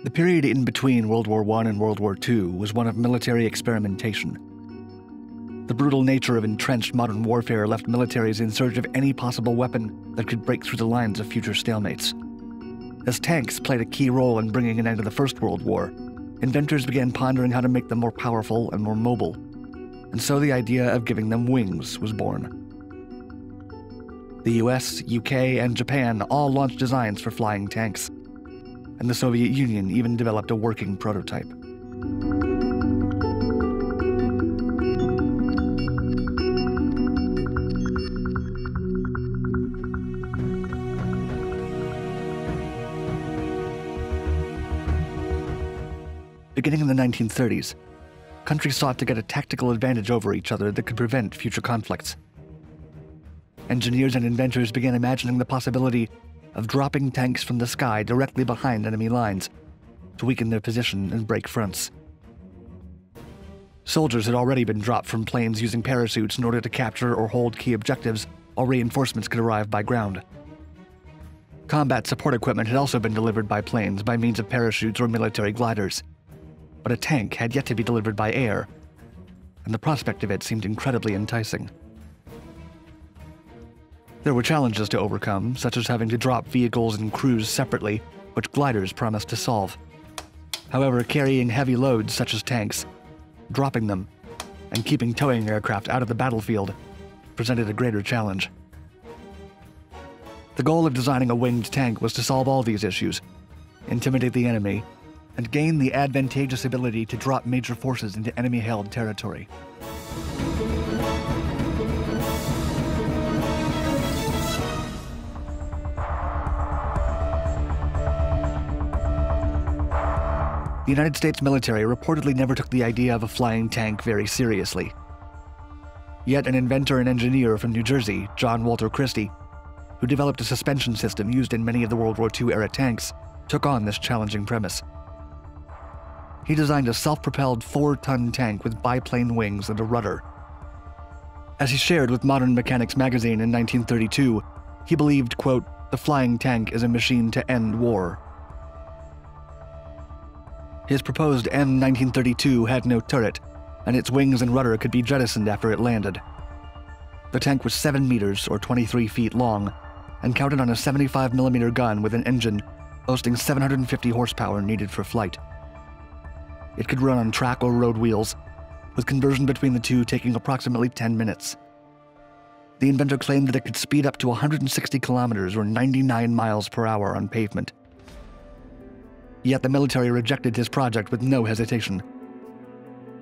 The period in between World War I and World War II was one of military experimentation. The brutal nature of entrenched modern warfare left militaries in search of any possible weapon that could break through the lines of future stalemates. As tanks played a key role in bringing an end to the First World War, inventors began pondering how to make them more powerful and more mobile, and so the idea of giving them wings was born. The US, UK, and Japan all launched designs for flying tanks, and the Soviet Union even developed a working prototype. Beginning in the 1930s, countries sought to get a tactical advantage over each other that could prevent future conflicts. Engineers and inventors began imagining the possibility of dropping tanks from the sky directly behind enemy lines to weaken their position and break fronts. Soldiers had already been dropped from planes using parachutes in order to capture or hold key objectives while reinforcements could arrive by ground. Combat support equipment had also been delivered by planes by means of parachutes or military gliders. But a tank had yet to be delivered by air, and the prospect of it seemed incredibly enticing. There were challenges to overcome, such as having to drop vehicles and crews separately, which gliders promised to solve. However, carrying heavy loads such as tanks, dropping them, and keeping towing aircraft out of the battlefield presented a greater challenge. The goal of designing a winged tank was to solve all these issues, intimidate the enemy, and gain the advantageous ability to drop major forces into enemy-held territory. The United States military reportedly never took the idea of a flying tank very seriously. Yet an inventor and engineer from New Jersey, John Walter Christie, who developed a suspension system used in many of the World War II-era tanks, took on this challenging premise. He designed a self-propelled 4-ton tank with biplane wings and a rudder. As he shared with Modern Mechanics magazine in 1932, he believed, quote, "The flying tank is a machine to end war." His proposed M1932 had no turret, and its wings and rudder could be jettisoned after it landed. The tank was 7 meters, or 23 feet long, and counted on a 75mm gun with an engine boasting 750 horsepower needed for flight. It could run on track or road wheels, with conversion between the two taking approximately 10 minutes. The inventor claimed that it could speed up to 160 kilometers or 99 miles per hour on pavement. Yet the military rejected his project with no hesitation.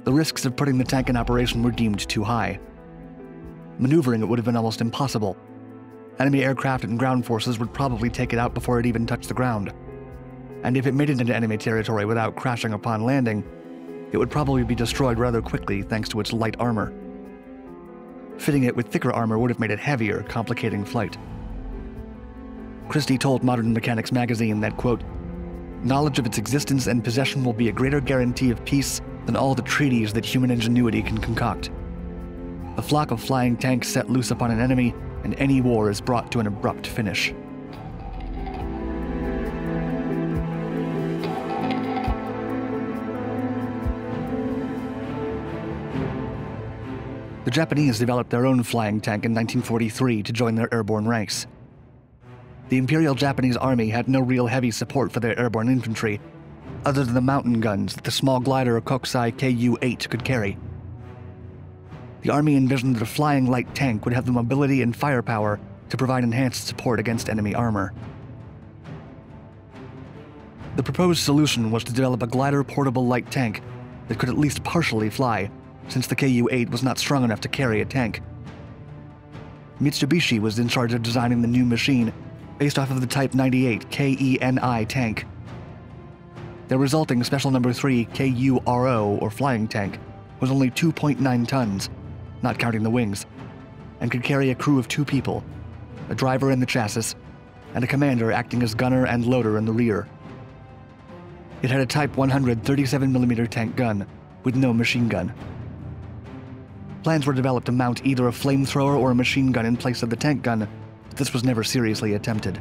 The risks of putting the tank in operation were deemed too high. Maneuvering it would have been almost impossible. Enemy aircraft and ground forces would probably take it out before it even touched the ground. And if it made it into enemy territory without crashing upon landing, it would probably be destroyed rather quickly thanks to its light armor. Fitting it with thicker armor would have made it heavier, complicating flight. Christie told Modern Mechanics magazine that, quote, "Knowledge of its existence and possession will be a greater guarantee of peace than all the treaties that human ingenuity can concoct. A flock of flying tanks set loose upon an enemy, and any war is brought to an abrupt finish." The Japanese developed their own flying tank in 1943 to join their airborne ranks. The Imperial Japanese Army had no real heavy support for their airborne infantry, other than the mountain guns that the small glider Kokusai Ku-8 could carry. The Army envisioned that a flying light tank would have the mobility and firepower to provide enhanced support against enemy armor. The proposed solution was to develop a glider portable light tank that could at least partially fly, since the Ku-8 was not strong enough to carry a tank. Mitsubishi was in charge of designing the new machine based off of the Type 98 KENI tank. Their resulting Special No. 3 KURO, or flying tank, was only 2.9 tons, not counting the wings, and could carry a crew of 2 people, a driver in the chassis, and a commander acting as gunner and loader in the rear. It had a Type 100 37mm tank gun, with no machine gun. Plans were developed to mount either a flamethrower or a machine gun in place of the tank gun, but this was never seriously attempted.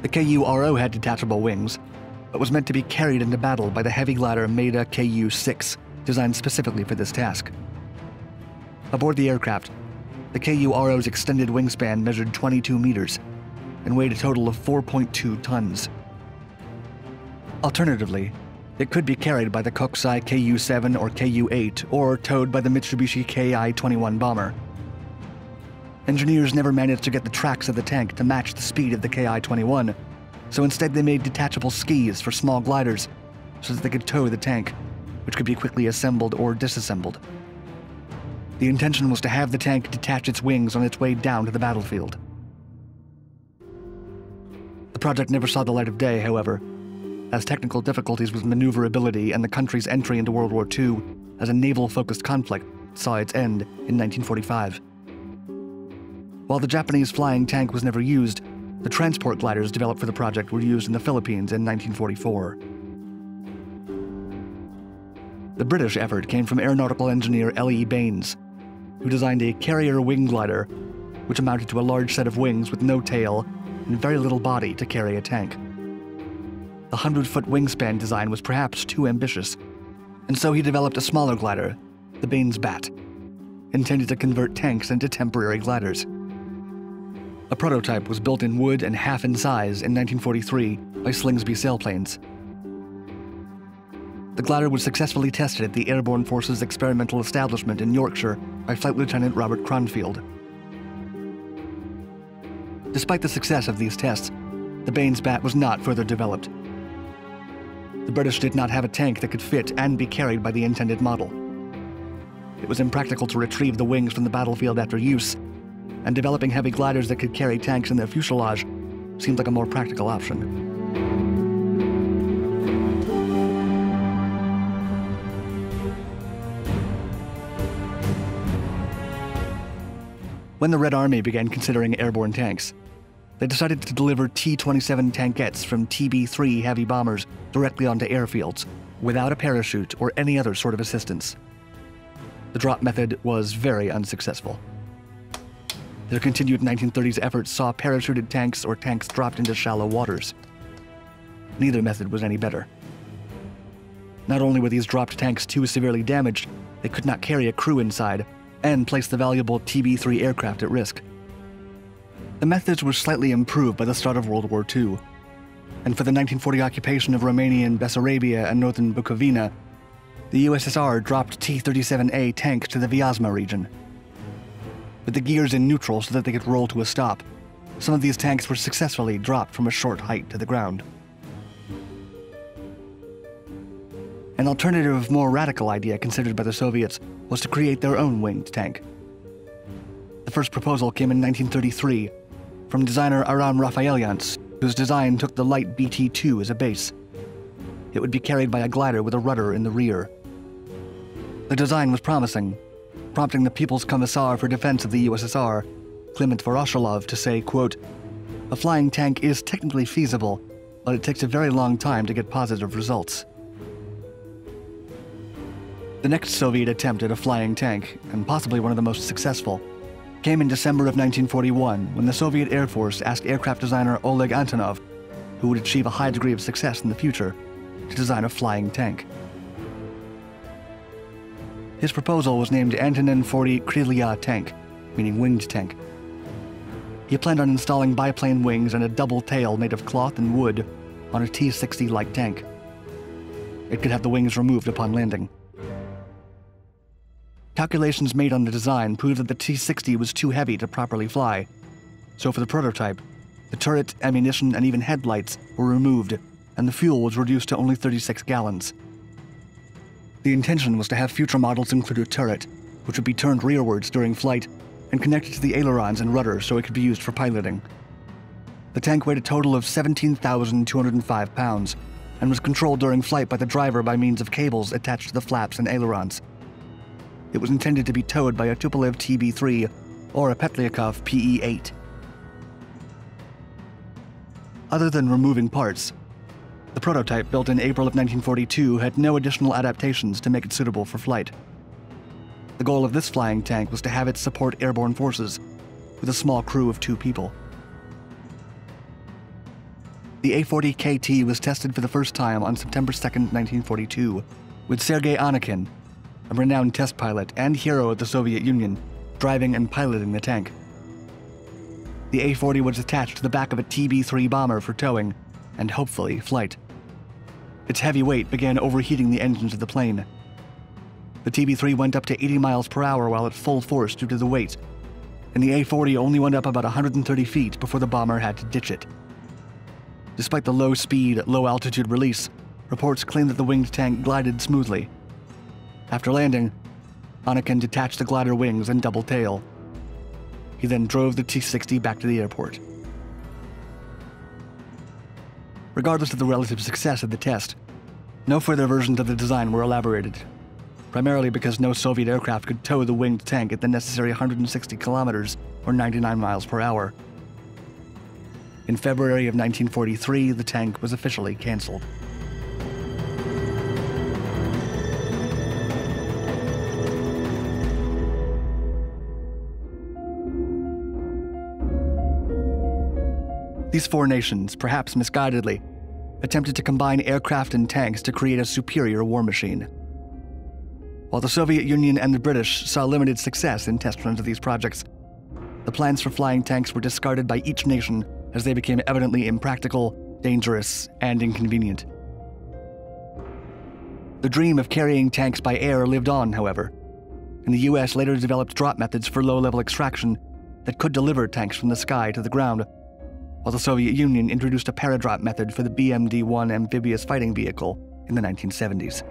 The KURO had detachable wings, but was meant to be carried into battle by the heavy glider Maida KU-6, designed specifically for this task. Aboard the aircraft, the KURO's extended wingspan measured 22 meters and weighed a total of 4.2 tons. Alternatively, it could be carried by the Kokusai KU-7 or KU-8, or towed by the Mitsubishi Ki-21 bomber. Engineers never managed to get the tracks of the tank to match the speed of the Ki-21, so instead they made detachable skis for small gliders so that they could tow the tank, which could be quickly assembled or disassembled. The intention was to have the tank detach its wings on its way down to the battlefield. The project never saw the light of day, however, as technical difficulties with maneuverability and the country's entry into World War II as a naval-focused conflict saw its end in 1945. While the Japanese flying tank was never used, the transport gliders developed for the project were used in the Philippines in 1944. The British effort came from aeronautical engineer L.E. Baines, who designed a carrier wing glider, which amounted to a large set of wings with no tail and very little body to carry a tank. The 100-foot wingspan design was perhaps too ambitious, and so he developed a smaller glider, the Baines Bat, intended to convert tanks into temporary gliders. A prototype was built in wood and half in size in 1943 by Slingsby Sailplanes. The glider was successfully tested at the Airborne Forces Experimental Establishment in Yorkshire by Flight Lieutenant Robert Cronfield. Despite the success of these tests, the Baines Bat was not further developed. The British did not have a tank that could fit and be carried by the intended model. It was impractical to retrieve the wings from the battlefield after use, and developing heavy gliders that could carry tanks in their fuselage seemed like a more practical option. When the Red Army began considering airborne tanks, they decided to deliver T-27 tankettes from TB-3 heavy bombers directly onto airfields, without a parachute or any other sort of assistance. The drop method was very unsuccessful. Their continued 1930s efforts saw parachuted tanks or tanks dropped into shallow waters. Neither method was any better. Not only were these dropped tanks too severely damaged, they could not carry a crew inside and place the valuable TB-3 aircraft at risk. The methods were slightly improved by the start of World War II, and for the 1940 occupation of Romanian Bessarabia and northern Bukovina, the USSR dropped T-37A tanks to the Vyazma region. With the gears in neutral so that they could roll to a stop, some of these tanks were successfully dropped from a short height to the ground. An alternative, more radical idea considered by the Soviets was to create their own winged tank. The first proposal came in 1933 from designer Aram Rafaelians, whose design took the light BT-2 as a base. It would be carried by a glider with a rudder in the rear. The design was promising, prompting the People's Commissar for Defense of the USSR, Clement Voroshilov, to say, quote, "A flying tank is technically feasible, but it takes a very long time to get positive results." The next Soviet attempt at a flying tank, and possibly one of the most successful, came in December of 1941 when the Soviet Air Force asked aircraft designer Oleg Antonov, who would achieve a high degree of success in the future, to design a flying tank. His proposal was named Antonin 40 Krylia tank, meaning winged tank. He planned on installing biplane wings and a double tail made of cloth and wood on a T-60 light tank. It could have the wings removed upon landing. Calculations made on the design proved that the T-60 was too heavy to properly fly, so for the prototype, the turret, ammunition, and even headlights were removed, and the fuel was reduced to only 36 gallons. The intention was to have future models include a turret, which would be turned rearwards during flight and connected to the ailerons and rudder so it could be used for piloting. The tank weighed a total of 17,205 pounds and was controlled during flight by the driver by means of cables attached to the flaps and ailerons. It was intended to be towed by a Tupolev TB-3 or a Petlyakov PE-8. Other than removing parts, the prototype, built in April of 1942, had no additional adaptations to make it suitable for flight. The goal of this flying tank was to have it support airborne forces with a small crew of 2 people. The A-40KT was tested for the first time on September 2, 1942, with Sergei Anakin, a renowned test pilot and hero of the Soviet Union, driving and piloting the tank. The A-40 was attached to the back of a TB-3 bomber for towing and, hopefully, flight. Its heavy weight began overheating the engines of the plane. The TB-3 went up to 80 miles per hour while at full force due to the weight, and the A-40 only went up about 130 feet before the bomber had to ditch it. Despite the low-speed, low-altitude release, reports claim that the winged tank glided smoothly. After landing, Anakin detached the glider wings and double tail. He then drove the T-60 back to the airport. Regardless of the relative success of the test, no further versions of the design were elaborated, primarily because no Soviet aircraft could tow the winged tank at the necessary 160 kilometers or 99 miles per hour. In February of 1943, the tank was officially canceled. These four nations, perhaps misguidedly, attempted to combine aircraft and tanks to create a superior war machine. While the Soviet Union and the British saw limited success in test runs of these projects, the plans for flying tanks were discarded by each nation as they became evidently impractical, dangerous, and inconvenient. The dream of carrying tanks by air lived on, however, and the US later developed drop methods for low-level extraction that could deliver tanks from the sky to the ground, while the Soviet Union introduced a paradrop method for the BMD-1 amphibious fighting vehicle in the 1970s.